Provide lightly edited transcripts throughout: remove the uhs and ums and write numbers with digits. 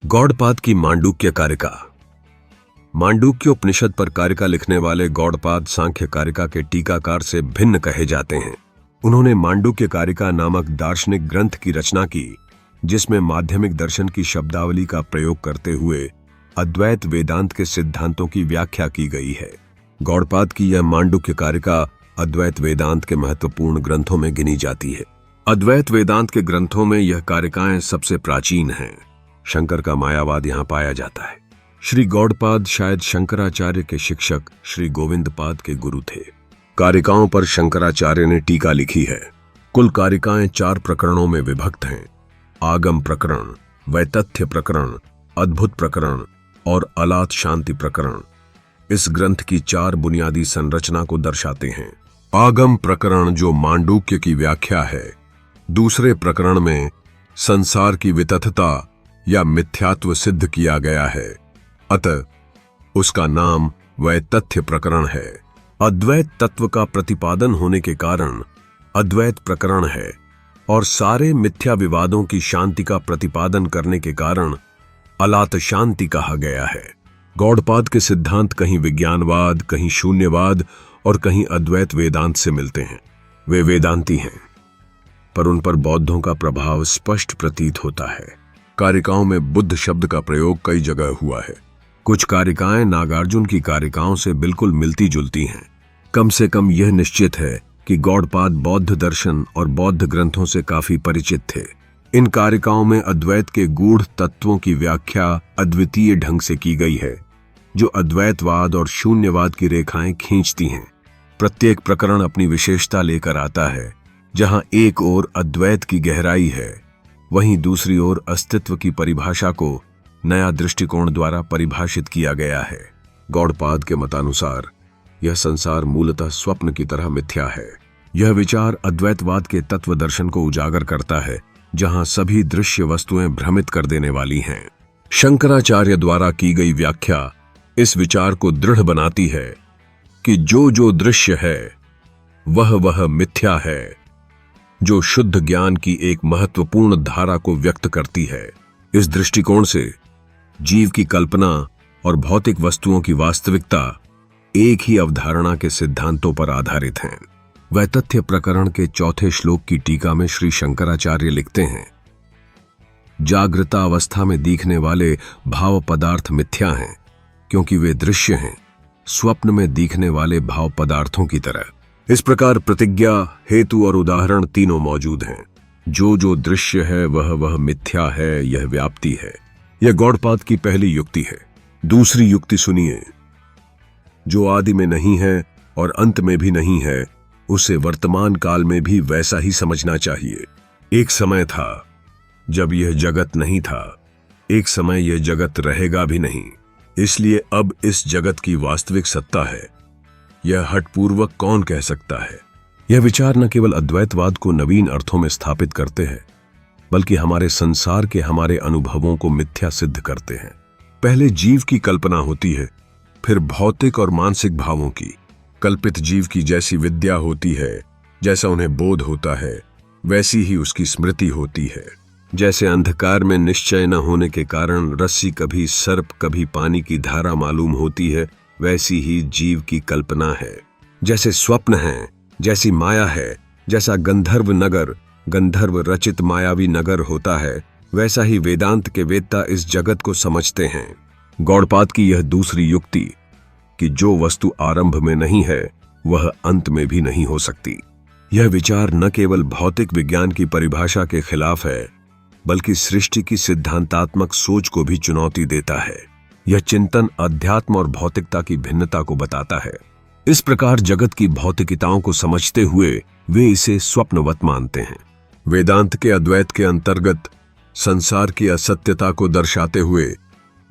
गौड़पाद की मांडूक्य कारिका। मांडूक्य उपनिषद पर कारिका लिखने वाले गौड़पाद सांख्य कारिका के टीकाकार से भिन्न कहे जाते हैं। उन्होंने मांडूक्य कारिका नामक दार्शनिक ग्रंथ की रचना की, जिसमें माध्यमिक दर्शन की शब्दावली का प्रयोग करते हुए अद्वैत वेदांत के सिद्धांतों की व्याख्या की गई है। गौड़पाद की यह मांडूक्य कारिका अद्वैत वेदांत के महत्वपूर्ण ग्रंथों में गिनी जाती है। अद्वैत वेदांत के ग्रंथों में यह कारिकाएं सबसे प्राचीन हैं। शंकर का मायावाद यहाँ पाया जाता है। श्री गौड़पाद शायद शंकराचार्य के शिक्षक श्री गोविंदपाद के गुरु थे। कारिकाओं पर शंकराचार्य ने टीका लिखी है। कुल कारिकाएं 4 प्रकरणों में विभक्त हैं: आगम प्रकरण, वैतथ्य प्रकरण, अद्भुत प्रकरण और अलात शांति प्रकरण। इस ग्रंथ की 4 बुनियादी संरचना को दर्शाते हैं। आगम प्रकरण जो मांडूक्य की व्याख्या है। दूसरे प्रकरण में संसार की वितथता या मिथ्यात्व सिद्ध किया गया है, अतः उसका नाम वैतथ्य प्रकरण है। अद्वैत तत्व का प्रतिपादन होने के कारण अद्वैत प्रकरण है और सारे मिथ्या विवादों की शांति का प्रतिपादन करने के कारण अलात शांति कहा गया है। गौड़पाद के सिद्धांत कहीं विज्ञानवाद, कहीं शून्यवाद और कहीं अद्वैत वेदांत से मिलते हैं। वे वेदांती हैं, पर उन पर बौद्धों का प्रभाव स्पष्ट प्रतीत होता है। कारिकाओं में बुद्ध शब्द का प्रयोग कई जगह हुआ है। कुछ कारिकाएं नागार्जुन की कारिकाओं से बिल्कुल मिलती जुलती हैं। कम से कम यह निश्चित है कि गौड़पाद बौद्ध दर्शन और बौद्ध ग्रंथों से काफी परिचित थे। इन कारिकाओं में अद्वैत के गूढ़ तत्वों की व्याख्या अद्वितीय ढंग से की गई है, जो अद्वैतवाद और शून्यवाद की रेखाएं खींचती हैं। प्रत्येक प्रकरण अपनी विशेषता लेकर आता है। जहां एक ओर अद्वैत की गहराई है, वहीं दूसरी ओर अस्तित्व की परिभाषा को नया दृष्टिकोण द्वारा परिभाषित किया गया है। गौड़पाद के मतानुसार यह संसार मूलतः स्वप्न की तरह मिथ्या है। यह विचार अद्वैतवाद के तत्व दर्शन को उजागर करता है, जहां सभी दृश्य वस्तुएं भ्रमित कर देने वाली हैं। शंकराचार्य द्वारा की गई व्याख्या इस विचार को दृढ़ बनाती है कि जो दृश्य है वह मिथ्या है, जो शुद्ध ज्ञान की एक महत्वपूर्ण धारा को व्यक्त करती है। इस दृष्टिकोण से जीव की कल्पना और भौतिक वस्तुओं की वास्तविकता एक ही अवधारणा के सिद्धांतों पर आधारित हैं। वैतथ्य प्रकरण के 4 श्लोक की टीका में श्री शंकराचार्य लिखते हैं, जागृता अवस्था में दिखने वाले भाव पदार्थ मिथ्या हैं, क्योंकि वे दृश्य हैं, स्वप्न में दिखने वाले भाव पदार्थों की तरह। इस प्रकार प्रतिज्ञा, हेतु और उदाहरण तीनों मौजूद हैं। जो दृश्य है वह मिथ्या है, यह व्याप्ति है। यह गौड़पाद की पहली युक्ति है। दूसरी युक्ति सुनिए, जो आदि में नहीं है और अंत में भी नहीं है, उसे वर्तमान काल में भी वैसा ही समझना चाहिए। एक समय था जब यह जगत नहीं था, एक समय यह जगत रहेगा भी नहीं, इसलिए अब इस जगत की वास्तविक सत्ता है। यह हठपूर्वक कौन कह सकता है? यह विचार न केवल अद्वैतवाद को नवीन अर्थों में स्थापित करते हैं, बल्कि हमारे संसार के हमारे अनुभवों को मिथ्या सिद्ध करते हैं। पहले जीव की कल्पना होती है, फिर भौतिक और मानसिक भावों की। कल्पित जीव की जैसी विद्या होती है, जैसा उन्हें बोध होता है, वैसी ही उसकी स्मृति होती है। जैसे अंधकार में निश्चय न होने के कारण रस्सी कभी सर्प कभी पानी की धारा मालूम होती है, वैसी ही जीव की कल्पना है। जैसे स्वप्न है, जैसी माया है, जैसा गंधर्व नगर गंधर्व रचित मायावी नगर होता है, वैसा ही वेदांत के वेत्ता इस जगत को समझते हैं। गौड़पाद की यह दूसरी युक्ति कि जो वस्तु आरंभ में नहीं है वह अंत में भी नहीं हो सकती, यह विचार न केवल भौतिक विज्ञान की परिभाषा के खिलाफ है, बल्कि सृष्टि की सिद्धांतात्मक सोच को भी चुनौती देता है। यह चिंतन अध्यात्म और भौतिकता की भिन्नता को बताता है। इस प्रकार जगत की भौतिकताओं को समझते हुए वे इसे स्वप्नवत मानते हैं। वेदांत के अद्वैत के अंतर्गत संसार की असत्यता को दर्शाते हुए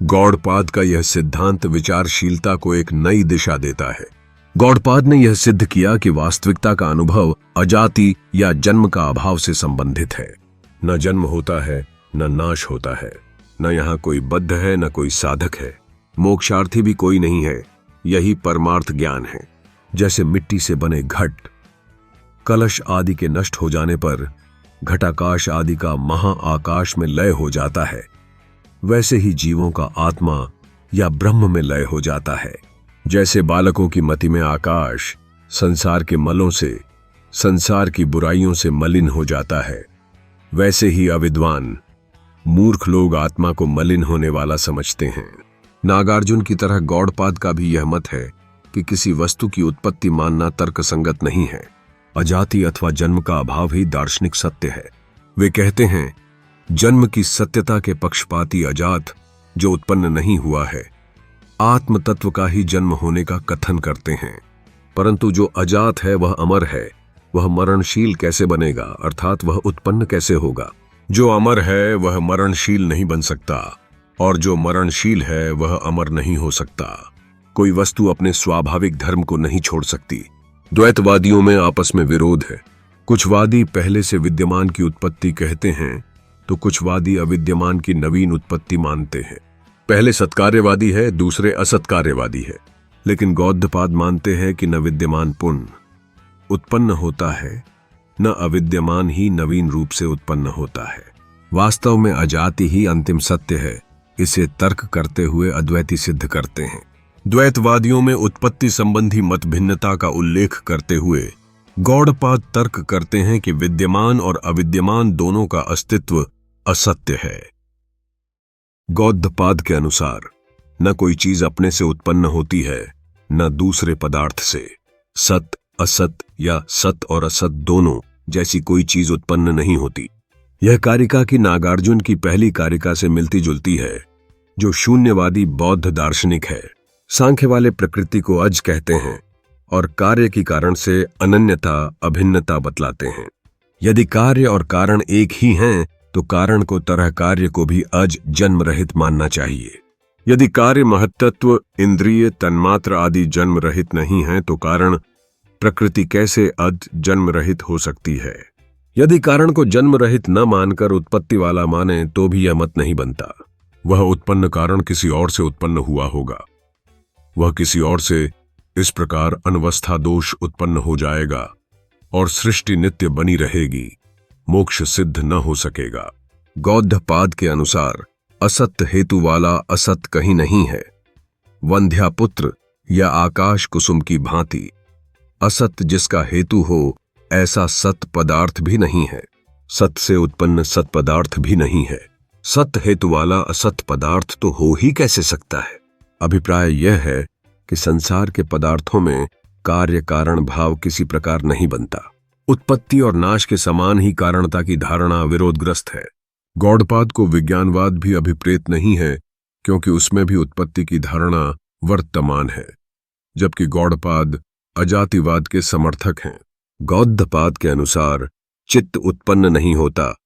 गौड़पाद का यह सिद्धांत विचारशीलता को एक नई दिशा देता है। गौड़पाद ने यह सिद्ध किया कि वास्तविकता का अनुभव अजाति या जन्म का अभाव से संबंधित है। न जन्म होता है, न नाश होता है, न यहाँ कोई बद्ध है, न कोई साधक है, मोक्षार्थी भी कोई नहीं है। यही परमार्थ ज्ञान है। जैसे मिट्टी से बने घट, कलश आदि के नष्ट हो जाने पर घटाकाश आदि का महाआकाश में लय हो जाता है, वैसे ही जीवों का आत्मा या ब्रह्म में लय हो जाता है। जैसे बालकों की मति में आकाश संसार के मलों से, संसार की बुराइयों से मलिन हो जाता है, वैसे ही अविद्वान मूर्ख लोग आत्मा को मलिन होने वाला समझते हैं। नागार्जुन की तरह गौड़पाद का भी यह मत है कि किसी वस्तु की उत्पत्ति मानना तर्कसंगत नहीं है। अजाति अथवा जन्म का अभाव ही दार्शनिक सत्य है। वे कहते हैं, जन्म की सत्यता के पक्षपाती अजात जो उत्पन्न नहीं हुआ है, आत्म तत्व का ही जन्म होने का कथन करते हैं। परंतु जो अजात है वह अमर है, वह मरणशील कैसे बनेगा, अर्थात वह उत्पन्न कैसे होगा। जो अमर है वह मरणशील नहीं बन सकता, और जो मरणशील है वह अमर नहीं हो सकता। कोई वस्तु अपने स्वाभाविक धर्म को नहीं छोड़ सकती। द्वैतवादियों में आपस में विरोध है। कुछ वादी पहले से विद्यमान की उत्पत्ति कहते हैं, तो कुछ वादी अविद्यमान की नवीन उत्पत्ति मानते हैं। पहले सत्कार्यवादी है, दूसरे असत्कार्यवादी है। लेकिन गौड़पाद मानते हैं कि न विद्यमान पुनः उत्पन्न होता है, न अविद्यमान ही नवीन रूप से उत्पन्न होता है। वास्तव में अजाति ही अंतिम सत्य है। इसे तर्क करते हुए अद्वैती सिद्ध करते हैं। द्वैतवादियों में उत्पत्ति संबंधी मतभिन्नता का उल्लेख करते हुए गौड़पाद तर्क करते हैं कि विद्यमान और अविद्यमान दोनों का अस्तित्व असत्य है। गौड़पाद के अनुसार न कोई चीज अपने से उत्पन्न होती है, न दूसरे पदार्थ से। सत, असत या सत और असत दोनों जैसी कोई चीज उत्पन्न नहीं होती। यह कारिका की नागार्जुन की पहली कारिका से मिलती जुलती है, जो शून्यवादी बौद्ध दार्शनिक है। सांख्य वाले प्रकृति को अज कहते हैं और कार्य की कारण से अनन्यता, अभिन्नता बतलाते हैं। यदि कार्य और कारण एक ही हैं, तो कारण को तरह कार्य को भी अज जन्म रहित मानना चाहिए। यदि कार्य महत्त्व, इंद्रिय, तन्मात्र आदि जन्म रहित नहीं है, तो कारण प्रकृति कैसे अज जन्म रहित हो सकती है। यदि कारण को जन्म रहित न मानकर उत्पत्ति वाला माने, तो भी यह मत नहीं बनता। वह उत्पन्न कारण किसी और से उत्पन्न हुआ होगा। वह किसी और से इस प्रकार अनवस्था दोष उत्पन्न हो जाएगा और सृष्टि नित्य बनी रहेगी, मोक्ष सिद्ध न हो सकेगा। गौड़पाद के अनुसार असत्य हेतु वाला असत कहीं नहीं है। वंध्यापुत्र या आकाश कुसुम की भांति असत जिसका हेतु हो, ऐसा सत पदार्थ भी नहीं है। सत से उत्पन्न सत पदार्थ भी नहीं है। सत हेतु वाला असत पदार्थ तो हो ही कैसे सकता है। अभिप्राय यह है कि संसार के पदार्थों में कार्य कारण भाव किसी प्रकार नहीं बनता। उत्पत्ति और नाश के समान ही कारणता की धारणा विरोधग्रस्त है। गौड़पाद को विज्ञानवाद भी अभिप्रेत नहीं है, क्योंकि उसमें भी उत्पत्ति की धारणा वर्तमान है, जबकि गौड़पाद अजातिवाद के समर्थक हैं। गौड़पाद के अनुसार चित्त उत्पन्न नहीं होता,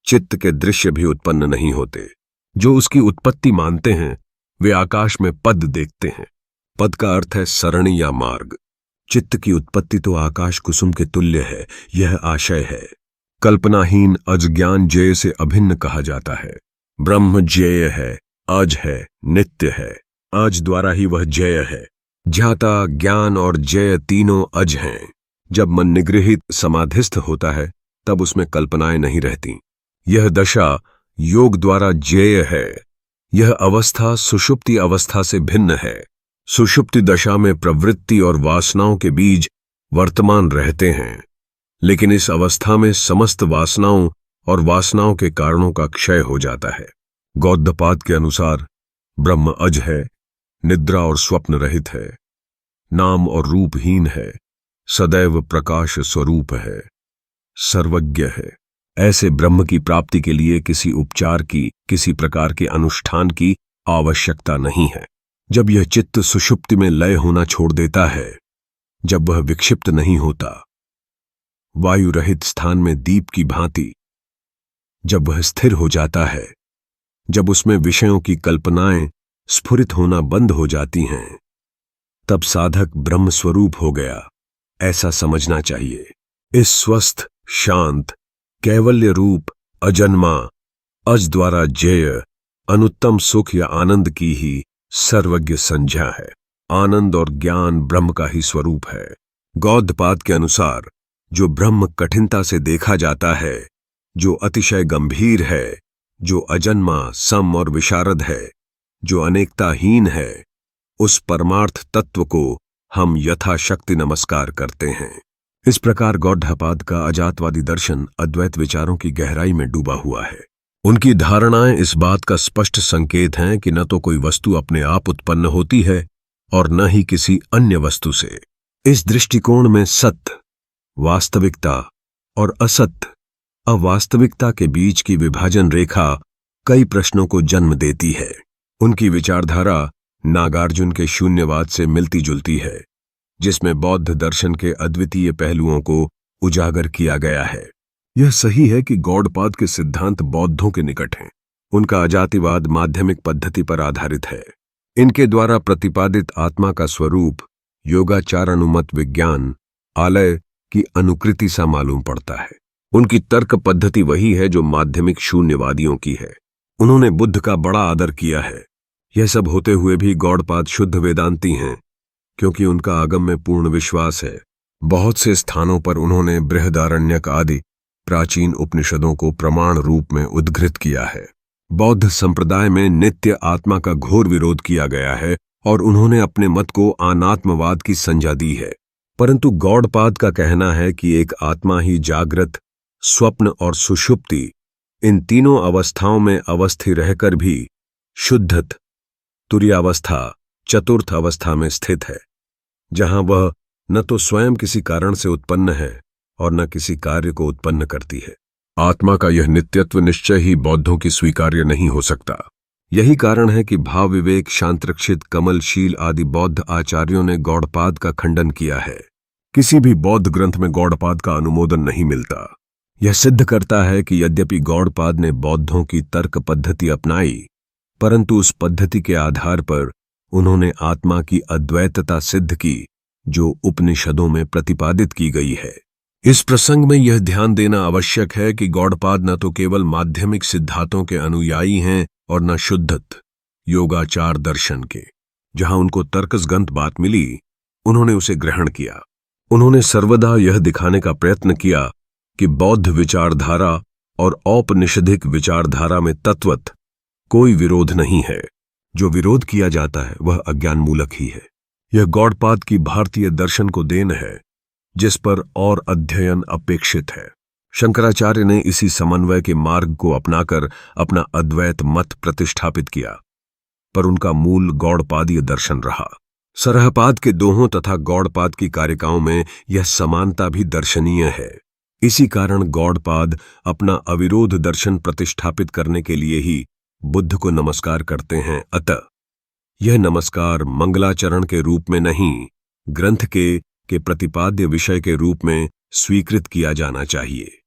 चित्त के दृश्य भी उत्पन्न नहीं होते। जो उसकी उत्पत्ति मानते हैं, वे आकाश में पद देखते हैं। पद का अर्थ है सरणी या मार्ग। चित्त की उत्पत्ति तो आकाश कुसुम के तुल्य है, यह आशय है। कल्पनाहीन अज्ञान जेय से अभिन्न कहा जाता है। ब्रह्म जेय है, अज है, नित्य है। अज द्वारा ही वह जेय है। ज्ञाता, ज्ञान और जेय तीनों अज हैं। जब मन निगृहित समाधिस्थ होता है, तब उसमें कल्पनाएं नहीं रहती। यह दशा योग द्वारा जेय है। यह अवस्था सुषुप्ति अवस्था से भिन्न है। सुषुप्ति दशा में प्रवृत्ति और वासनाओं के बीज वर्तमान रहते हैं, लेकिन इस अवस्था में समस्त वासनाओं और वासनाओं के कारणों का क्षय हो जाता है। गौड़पाद के अनुसार ब्रह्म अज है, निद्रा और स्वप्न रहित है, नाम और रूपहीन है, सदैव प्रकाश स्वरूप है, सर्वज्ञ है। ऐसे ब्रह्म की प्राप्ति के लिए किसी उपचार की, किसी प्रकार के अनुष्ठान की आवश्यकता नहीं है। जब यह चित्त सुषुप्ति में लय होना छोड़ देता है, जब वह विक्षिप्त नहीं होता, वायु रहित स्थान में दीप की भांति, जब वह स्थिर हो जाता है, जब उसमें विषयों की कल्पनाएं स्फुरित होना बंद हो जाती हैं, तब साधक ब्रह्म स्वरूप हो गया, ऐसा समझना चाहिए। इस स्वस्थ, शांत, कैवल्य रूप, अजन्मा, अज द्वारा जेय, अनुत्तम सुख या आनंद की ही सर्वज्ञ संज्ञा है। आनंद और ज्ञान ब्रह्म का ही स्वरूप है। गौड़पाद के अनुसार जो ब्रह्म कठिनता से देखा जाता है, जो अतिशय गंभीर है, जो अजन्मा, सम और विशारद है, जो अनेकताहीन है, उस परमार्थ तत्व को हम यथाशक्ति नमस्कार करते हैं। इस प्रकार गौडपाद का अजातवादी दर्शन अद्वैत विचारों की गहराई में डूबा हुआ है। उनकी धारणाएं इस बात का स्पष्ट संकेत हैं कि न तो कोई वस्तु अपने आप उत्पन्न होती है और न ही किसी अन्य वस्तु से। इस दृष्टिकोण में सत्य, वास्तविकता और असत्य, अवास्तविकता के बीच की विभाजन रेखा कई प्रश्नों को जन्म देती है। उनकी विचारधारा नागार्जुन के शून्यवाद से मिलती जुलती है, जिसमें बौद्ध दर्शन के अद्वितीय पहलुओं को उजागर किया गया है। यह सही है कि गौडपाद के सिद्धांत बौद्धों के निकट हैं। उनका अजातिवाद माध्यमिक पद्धति पर आधारित है। इनके द्वारा प्रतिपादित आत्मा का स्वरूप योगाचार अनुमत विज्ञान आलय की अनुकृति सा मालूम पड़ता है। उनकी तर्क पद्धति वही है जो माध्यमिक शून्यवादियों की है। उन्होंने बुद्ध का बड़ा आदर किया है। यह सब होते हुए भी गौडपाद शुद्ध वेदांती हैं, क्योंकि उनका आगम में पूर्ण विश्वास है। बहुत से स्थानों पर उन्होंने बृहदारण्यक आदि प्राचीन उपनिषदों को प्रमाण रूप में उद्धृत किया है। बौद्ध संप्रदाय में नित्य आत्मा का घोर विरोध किया गया है और उन्होंने अपने मत को अनात्मवाद की संज्ञा दी है। परंतु गौडपाद का कहना है कि एक आत्मा ही जागृत, स्वप्न और सुषुप्ति, इन तीनों अवस्थाओं में अवस्थित रहकर भी शुद्धत, तुर्यावस्था, चतुर्थ अवस्था में स्थित है, जहां वह न तो स्वयं किसी कारण से उत्पन्न है और न किसी कार्य को उत्पन्न करती है। आत्मा का यह नित्यत्व निश्चय ही बौद्धों की स्वीकार्य नहीं हो सकता। यही कारण है कि भाव विवेक, शांतरक्षित, कमलशील आदि बौद्ध आचार्यों ने गौडपाद का खंडन किया है। किसी भी बौद्ध ग्रंथ में गौडपाद का अनुमोदन नहीं मिलता। यह सिद्ध करता है कि यद्यपि गौडपाद ने बौद्धों की तर्क पद्धति अपनाई, परंतु उस पद्धति के आधार पर उन्होंने आत्मा की अद्वैतता सिद्ध की, जो उपनिषदों में प्रतिपादित की गई है। इस प्रसंग में यह ध्यान देना आवश्यक है कि गौडपाद न तो केवल माध्यमिक सिद्धांतों के अनुयायी हैं और न शुद्धत योगाचार दर्शन के। जहां उनको तर्कसगत बात मिली, उन्होंने उसे ग्रहण किया। उन्होंने सर्वदा यह दिखाने का प्रयत्न किया कि बौद्ध विचारधारा और औपनिषदिक विचारधारा में तत्वत कोई विरोध नहीं है। जो विरोध किया जाता है वह अज्ञानमूलक ही है। यह गौडपाद की भारतीय दर्शन को देन है, जिस पर और अध्ययन अपेक्षित है। शंकराचार्य ने इसी समन्वय के मार्ग को अपनाकर अपना अद्वैत मत प्रतिष्ठापित किया, पर उनका मूल गौडपादीय दर्शन रहा। सरहपाद के दोहों तथा गौडपाद की कारिकाओं में यह समानता भी दर्शनीय है। इसी कारण गौडपाद अपना अविरोध दर्शन प्रतिष्ठापित करने के लिए ही बुद्ध को नमस्कार करते हैं। अतः यह नमस्कार मंगलाचरण के रूप में नहीं, ग्रंथ के प्रतिपाद्य विषय के रूप में स्वीकृत किया जाना चाहिए।